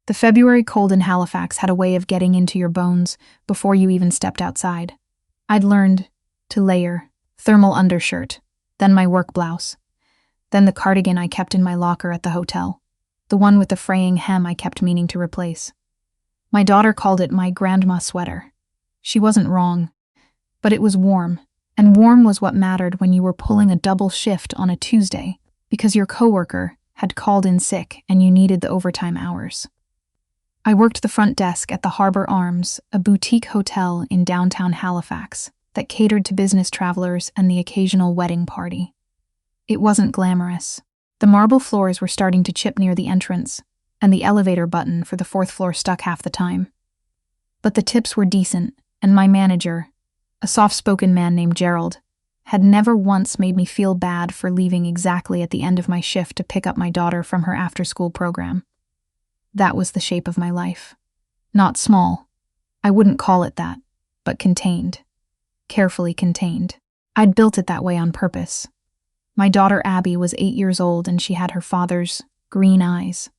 The February cold in Halifax had a way of getting into your bones before you even stepped outside. I'd learned to layer thermal undershirt, then my work blouse, then the cardigan I kept in my locker at the hotel, the one with the fraying hem I kept meaning to replace. My daughter called it my grandma sweater. She wasn't wrong, but it was warm, and warm was what mattered when you were pulling a double shift on a Tuesday because your coworker had called in sick and you needed the overtime hours. I worked the front desk at the Harbor Arms, a boutique hotel in downtown Halifax that catered to business travelers and the occasional wedding party. It wasn't glamorous. The marble floors were starting to chip near the entrance, and the elevator button for the 4th floor stuck half the time. But the tips were decent, and my manager, a soft-spoken man named Gerald, had never once made me feel bad for leaving exactly at the end of my shift to pick up my daughter from her after-school program. That was the shape of my life. Not small. I wouldn't call it that, but contained. Carefully contained. I'd built it that way on purpose. My daughter Abby was 8 years old and she had her father's green eyes,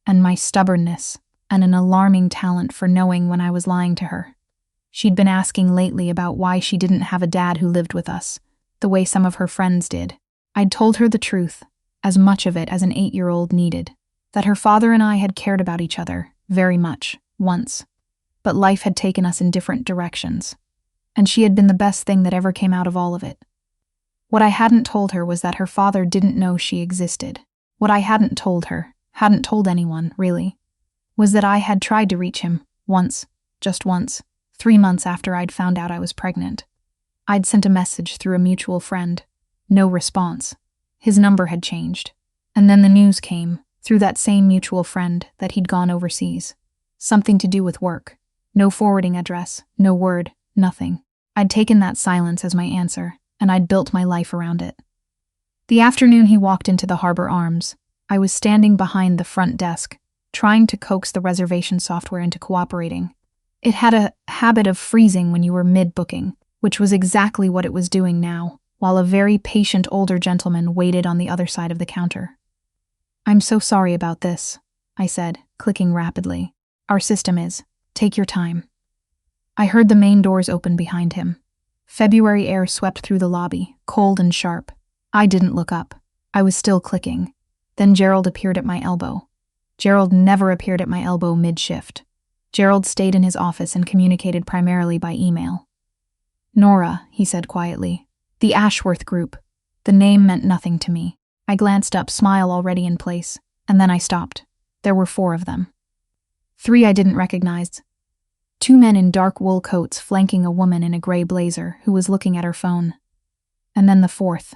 and my stubbornness, and an alarming talent for knowing when I was lying to her. She'd been asking lately about why she didn't have a dad who lived with us, the way some of her friends did. I'd told her the truth, as much of it as an 8-year-old needed. That her father and I had cared about each other, very much, once. But life had taken us in different directions. And she had been the best thing that ever came out of all of it. What I hadn't told her was that her father didn't know she existed. What I hadn't told her, hadn't told anyone, really, was that I had tried to reach him, once, just once, 3 months after I'd found out I was pregnant. I'd sent a message through a mutual friend. No response. His number had changed. And then the news came, through that same mutual friend, that he'd gone overseas. Something to do with work. No forwarding address, no word, nothing. I'd taken that silence as my answer, and I'd built my life around it. The afternoon he walked into the Harbor Arms, I was standing behind the front desk, trying to coax the reservation software into cooperating. It had a habit of freezing when you were mid-booking, which was exactly what it was doing now, while a very patient older gentleman waited on the other side of the counter. "I'm so sorry about this," I said, clicking rapidly. "Our system is. Take your time." I heard the main doors open behind him. February air swept through the lobby, cold and sharp. I didn't look up. I was still clicking. Then Gerald appeared at my elbow. Gerald never appeared at my elbow mid-shift. Gerald stayed in his office and communicated primarily by email. "Nora," he said quietly. "The Ashworth Group." The name meant nothing to me. I glanced up, smile already in place, and then I stopped. There were 4 of them. 3 I didn't recognize. 2 men in dark wool coats flanking a woman in a gray blazer who was looking at her phone. And then the 4th.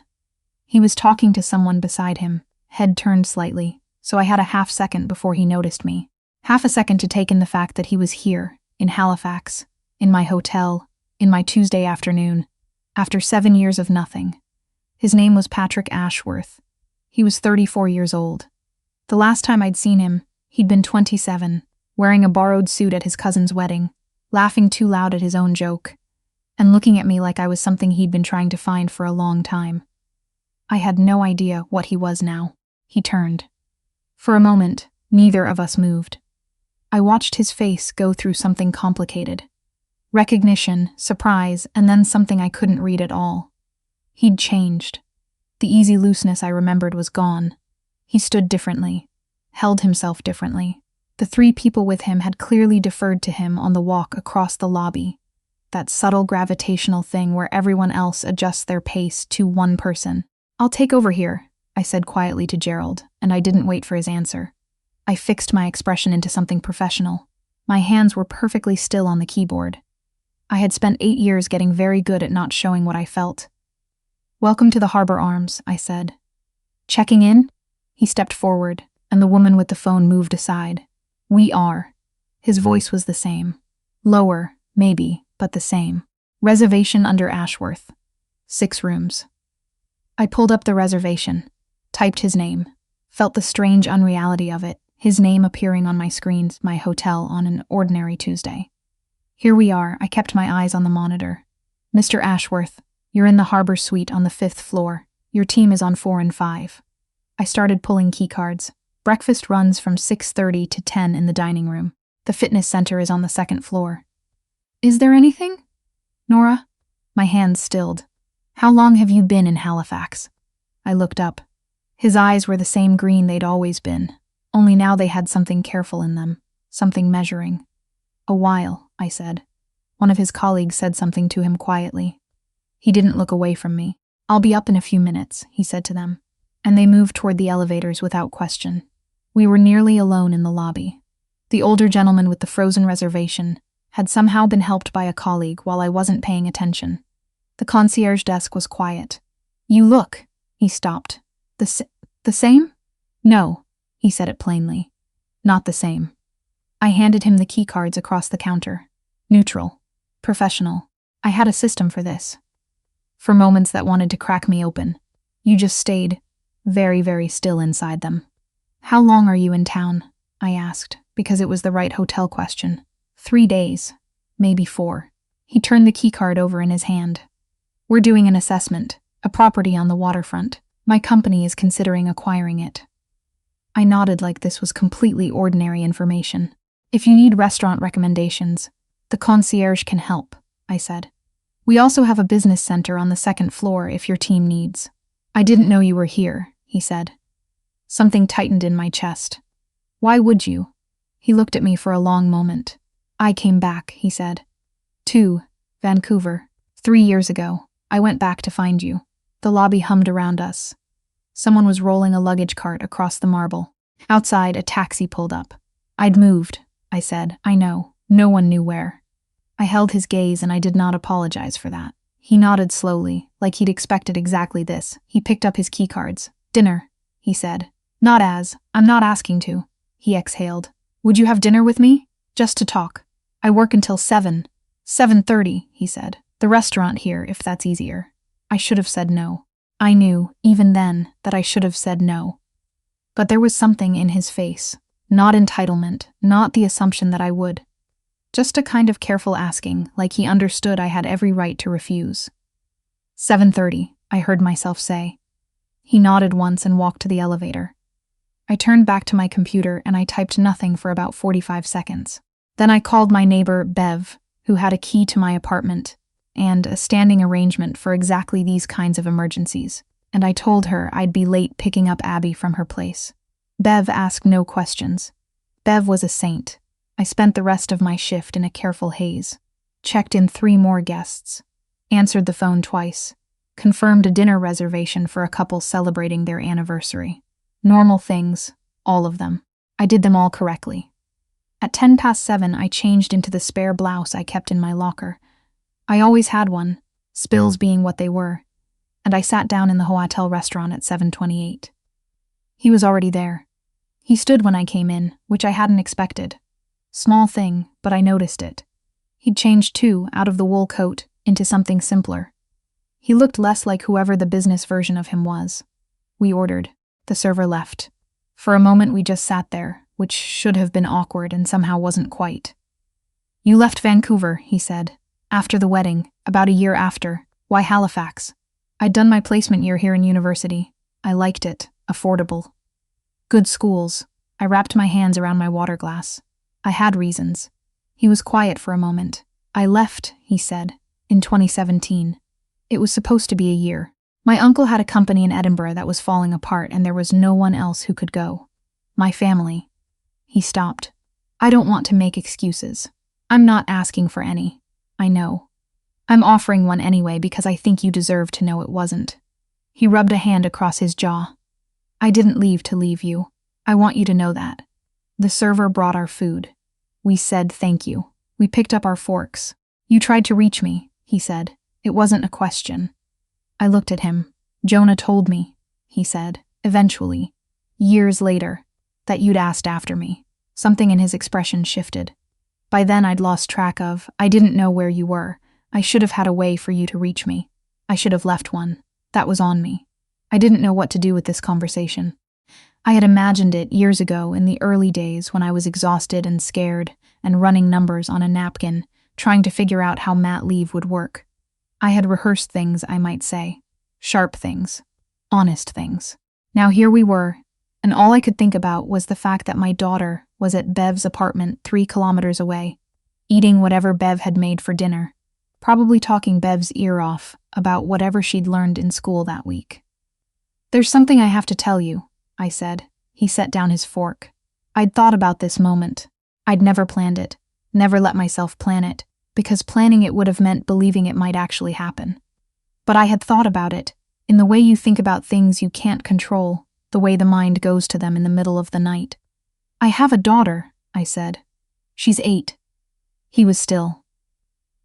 He was talking to someone beside him, head turned slightly, so I had a half second before he noticed me. Half a second to take in the fact that he was here, in Halifax, in my hotel, in my Tuesday afternoon, after 7 years of nothing. His name was Patrick Ashworth. He was 34 years old. The last time I'd seen him, he'd been 27, wearing a borrowed suit at his cousin's wedding, laughing too loud at his own joke, and looking at me like I was something he'd been trying to find for a long time. I had no idea what he was now. He turned. For a moment, neither of us moved. I watched his face go through something complicated. Recognition, surprise, and then something I couldn't read at all. He'd changed. The easy looseness I remembered was gone. He stood differently, held himself differently. The 3 people with him had clearly deferred to him on the walk across the lobby, that subtle gravitational thing where everyone else adjusts their pace to one person. "I'll take over here," I said quietly to Gerald, and I didn't wait for his answer. I fixed my expression into something professional. My hands were perfectly still on the keyboard. I had spent 8 years getting very good at not showing what I felt. "Welcome to the Harbor Arms," I said. "Checking in?" He stepped forward, and the woman with the phone moved aside. "We are." His voice was the same. Lower, maybe, but the same. "Reservation under Ashworth. 6 rooms." I pulled up the reservation, typed his name, felt the strange unreality of it, his name appearing on my screens, my hotel, on an ordinary Tuesday. "Here we are," I kept my eyes on the monitor. "Mr. Ashworth, you're in the Harbor Suite on the 5th floor. Your team is on 4 and 5. I started pulling keycards. Breakfast runs from 6:30 to 10 in the dining room. The fitness center is on the second floor. Is there anything? Nora? My hands stilled. How long have you been in Halifax? I looked up. His eyes were the same green they'd always been, only now they had something careful in them, something measuring. A while, I said. One of his colleagues said something to him quietly. He didn't look away from me. I'll be up in a few minutes, he said to them, and they moved toward the elevators without question. We were nearly alone in the lobby. The older gentleman with the frozen reservation had somehow been helped by a colleague while I wasn't paying attention. The concierge desk was quiet. You look, he stopped. The same? No, he said it plainly. Not the same. I handed him the key cards across the counter. Neutral. Professional. I had a system for this. For moments that wanted to crack me open. You just stayed very, very still inside them. How long are you in town? I asked, because it was the right hotel question. 3 days. Maybe 4. He turned the key card over in his hand. We're doing an assessment, a property on the waterfront. My company is considering acquiring it. I nodded like this was completely ordinary information. If you need restaurant recommendations, the concierge can help, I said. We also have a business center on the second floor if your team needs. I didn't know you were here, he said. Something tightened in my chest. Why would you? He looked at me for a long moment. I came back, he said. 2, Vancouver. 3 years ago. I went back to find you. The lobby hummed around us. Someone was rolling a luggage cart across the marble. Outside, a taxi pulled up. I'd moved, I said. I know. No one knew where. I held his gaze and I did not apologize for that. He nodded slowly, like he'd expected exactly this. He picked up his key cards. Dinner, he said. I'm not asking to. He exhaled. Would you have dinner with me? Just to talk. I work until 7. 7:30, he said. The restaurant here, if that's easier. I should have said no. I knew, even then, that I should have said no. But there was something in his face. Not entitlement, not the assumption that I would. Just a kind of careful asking, like he understood I had every right to refuse. 7:30, I heard myself say. He nodded once and walked to the elevator. I turned back to my computer and I typed nothing for about 45 seconds. Then I called my neighbor, Bev, who had a key to my apartment and a standing arrangement for exactly these kinds of emergencies, and I told her I'd be late picking up Abby from her place. Bev asked no questions. Bev was a saint. I spent the rest of my shift in a careful haze, checked in 3 more guests, answered the phone twice, confirmed a dinner reservation for a couple celebrating their anniversary. Normal things, all of them. I did them all correctly. At 7:10, I changed into the spare blouse I kept in my locker. I always had one, spills being what they were, and I sat down in the hotel restaurant at 7:28. He was already there. He stood when I came in, which I hadn't expected. Small thing, but I noticed it. He'd changed too, out of the wool coat, into something simpler. He looked less like whoever the business version of him was. We ordered. The server left. For a moment we just sat there, which should have been awkward and somehow wasn't quite. You left Vancouver, he said. After the wedding, about a year after. Why Halifax? I'd done my placement year here in university. I liked it. Affordable. Good schools. I wrapped my hands around my water glass. I had reasons. He was quiet for a moment. I left, he said, in 2017. It was supposed to be a year. My uncle had a company in Edinburgh that was falling apart and there was no one else who could go. My family. He stopped. I don't want to make excuses. I'm not asking for any. I know. I'm offering one anyway because I think you deserve to know it wasn't. He rubbed a hand across his jaw. I didn't leave to leave you. I want you to know that. The server brought our food. We said thank you. We picked up our forks. You tried to reach me, he said. It wasn't a question. I looked at him. Jonah told me, he said, eventually, years later, that you'd asked after me. Something in his expression shifted. By then I'd lost track of. I didn't know where you were. I should have had a way for you to reach me. I should have left one. That was on me. I didn't know what to do with this conversation. I had imagined it years ago in the early days when I was exhausted and scared and running numbers on a napkin, trying to figure out how mat leave would work. I had rehearsed things, I might say. Sharp things. Honest things. Now here we were, and all I could think about was the fact that my daughter was at Bev's apartment 3 kilometers away, eating whatever Bev had made for dinner, probably talking Bev's ear off about whatever she'd learned in school that week. "There's something I have to tell you," I said. He set down his fork. I'd thought about this moment. I'd never planned it, never let myself plan it, because planning it would have meant believing it might actually happen. But I had thought about it, in the way you think about things you can't control, the way the mind goes to them in the middle of the night. "I have a daughter," I said. "She's 8. He was still.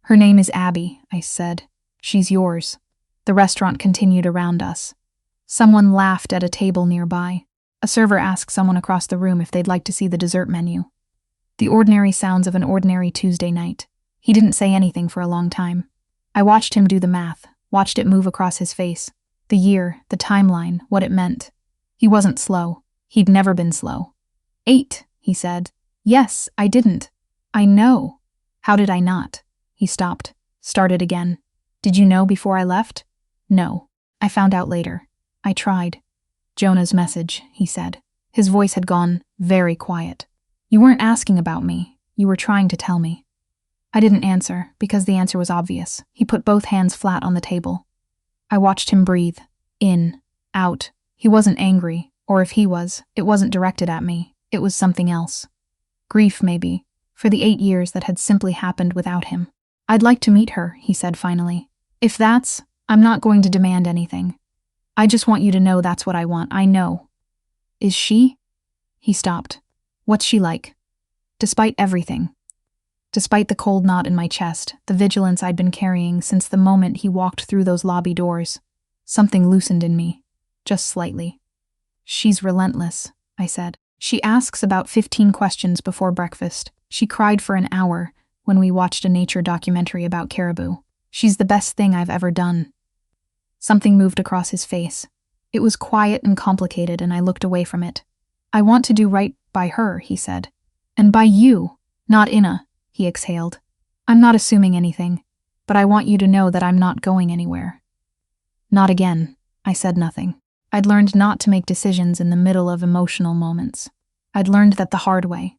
"Her name is Abby," I said. "She's yours." The restaurant continued around us. Someone laughed at a table nearby. A server asked someone across the room if they'd like to see the dessert menu. The ordinary sounds of an ordinary Tuesday night. He didn't say anything for a long time. I watched him do the math, watched it move across his face. The year, the timeline, what it meant. He wasn't slow. He'd never been slow. 8, he said. "Yes, I didn't." "I know." "How did I not?" He stopped, started again. "Did you know before I left?" "No. I found out later. I tried." "Jonah's message," he said. His voice had gone very quiet. "You weren't asking about me. You were trying to tell me." I didn't answer, because the answer was obvious. He put both hands flat on the table. I watched him breathe. In, out. He wasn't angry, or if he was, it wasn't directed at me. It was something else. Grief, maybe, for the 8 years that had simply happened without him. "I'd like to meet her," he said finally. "If that's, I'm not going to demand anything. I just want you to know that's what I want. I know." "Is she?" He stopped. "What's she like?" Despite everything. Despite the cold knot in my chest, the vigilance I'd been carrying since the moment he walked through those lobby doors, something loosened in me, just slightly. "She's relentless," I said. "She asks about 15 questions before breakfast. She cried for an hour when we watched a nature documentary about caribou. She's the best thing I've ever done." Something moved across his face. It was quiet and complicated, and I looked away from it. "I want to do right by her," he said. "And by you, not Inna," he exhaled. "I'm not assuming anything, but I want you to know that I'm not going anywhere." "Not again." I said nothing. I'd learned not to make decisions in the middle of emotional moments. I'd learned that the hard way.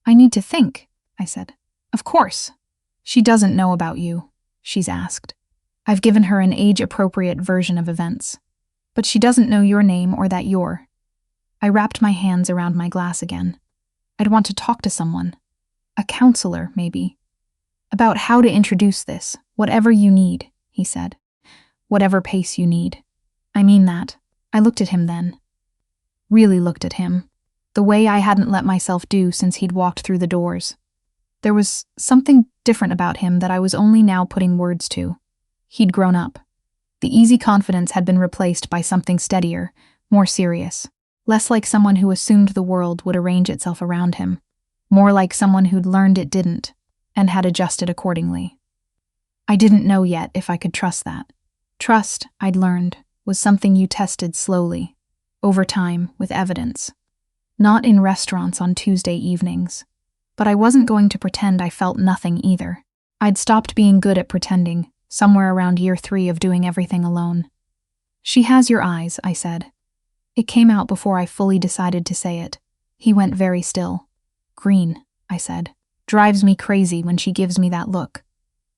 "I need to think," I said. "Of course. She doesn't know about you," she's asked. "I've given her an age-appropriate version of events. But she doesn't know your name or that you're." I wrapped my hands around my glass again. I'd want to talk to someone. A counselor, maybe. "About how to introduce this, whatever you need," he said. "Whatever pace you need." "I mean that." I looked at him then. Really looked at him. The way I hadn't let myself do since he'd walked through the doors. There was something different about him that I was only now putting words to. He'd grown up. The easy confidence had been replaced by something steadier, more serious. Less like someone who assumed the world would arrange itself around him. More like someone who'd learned it didn't, and had adjusted accordingly. I didn't know yet if I could trust that. Trust, I'd learned, was something you tested slowly, over time, with evidence. Not in restaurants on Tuesday evenings. But I wasn't going to pretend I felt nothing either. I'd stopped being good at pretending, somewhere around year 3 of doing everything alone. "She has your eyes," I said. It came out before I fully decided to say it. He went very still. "Green," I said. "Drives me crazy when she gives me that look."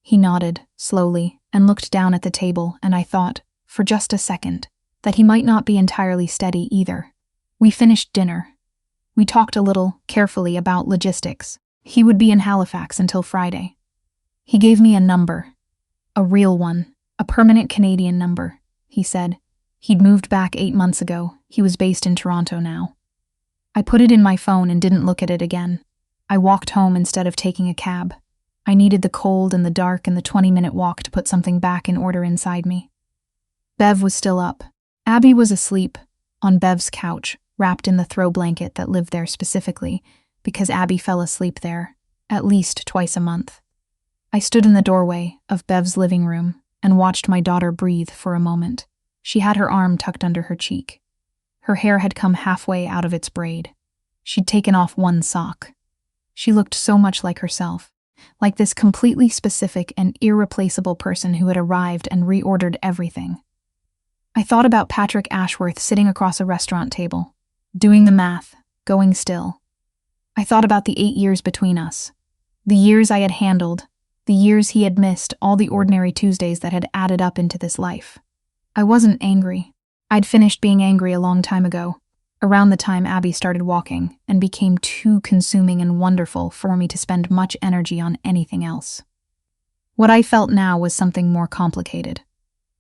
He nodded, slowly, and looked down at the table, and I thought, for just a second, that he might not be entirely steady either. We finished dinner. We talked a little, carefully, about logistics. He would be in Halifax until Friday. He gave me a number. A real one. A permanent Canadian number, he said. He'd moved back 8 months ago. He was based in Toronto now. I put it in my phone and didn't look at it again. I walked home instead of taking a cab. I needed the cold and the dark and the 20-minute walk to put something back in order inside me. Bev was still up. Abby was asleep, on Bev's couch, wrapped in the throw blanket that lived there specifically, because Abby fell asleep there, at least twice a month. I stood in the doorway of Bev's living room and watched my daughter breathe for a moment. She had her arm tucked under her cheek. Her hair had come halfway out of its braid. She'd taken off one sock. She looked so much like herself, like this completely specific and irreplaceable person who had arrived and reordered everything. I thought about Patrick Ashworth sitting across a restaurant table, Doing the math, going still. I thought about the 8 years between us. The years I had handled, the years he had missed, all the ordinary Tuesdays that had added up into this life. I wasn't angry. I'd finished being angry a long time ago, around the time Abby started walking and became too consuming and wonderful for me to spend much energy on anything else. What I felt now was something more complicated.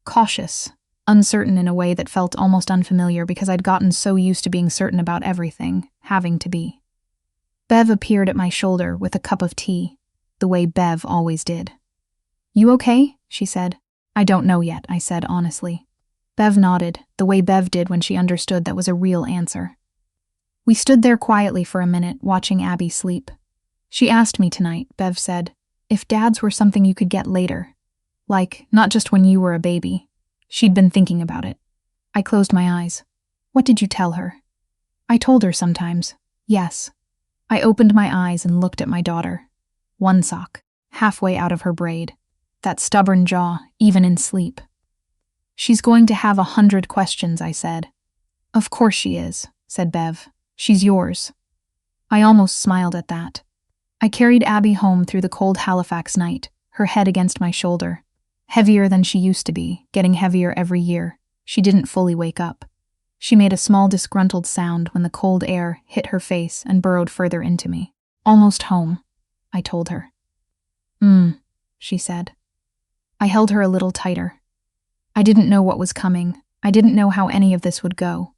Cautious, uncertain in a way that felt almost unfamiliar because I'd gotten so used to being certain about everything, having to be. Bev appeared at my shoulder with a cup of tea, the way Bev always did. "You okay?" she said. "I don't know yet," I said honestly. Bev nodded, the way Bev did when she understood that was a real answer. We stood there quietly for a minute, watching Abby sleep. "She asked me tonight," Bev said, "if dads were something you could get later. Like, not just when you were a baby." She'd been thinking about it. I closed my eyes. "What did you tell her?" "I told her sometimes. Yes." I opened my eyes and looked at my daughter. One sock, halfway out of her braid. That stubborn jaw, even in sleep. "She's going to have 100 questions," I said. "Of course she is," said Bev. "She's yours." I almost smiled at that. I carried Abby home through the cold Halifax night, her head against my shoulder. Heavier than she used to be, getting heavier every year. She didn't fully wake up. She made a small disgruntled sound when the cold air hit her face and burrowed further into me. "Almost home," I told her. She said. I held her a little tighter. I didn't know what was coming. I didn't know how any of this would go.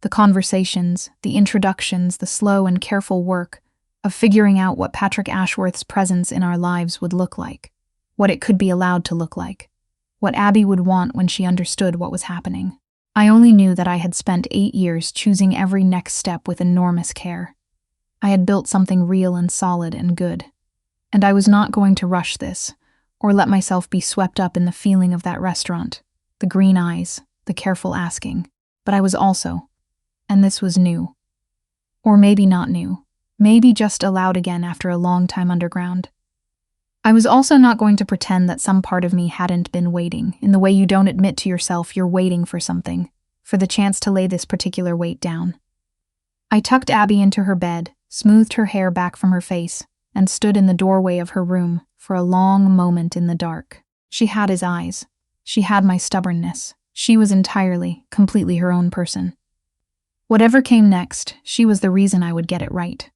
The conversations, the introductions, the slow and careful work of figuring out what Patrick Ashworth's presence in our lives would look like, what it could be allowed to look like, what Abby would want when she understood what was happening. I only knew that I had spent 8 years choosing every next step with enormous care. I had built something real and solid and good. And I was not going to rush this, or let myself be swept up in the feeling of that restaurant, the green eyes, the careful asking. But I was also, and this was new. Or maybe not new, maybe just allowed again after a long time underground. I was also not going to pretend that some part of me hadn't been waiting, in the way you don't admit to yourself you're waiting for something, for the chance to lay this particular weight down. I tucked Abby into her bed, smoothed her hair back from her face, and stood in the doorway of her room for a long moment in the dark. She had his eyes. She had my stubbornness. She was entirely, completely her own person. Whatever came next, she was the reason I would get it right.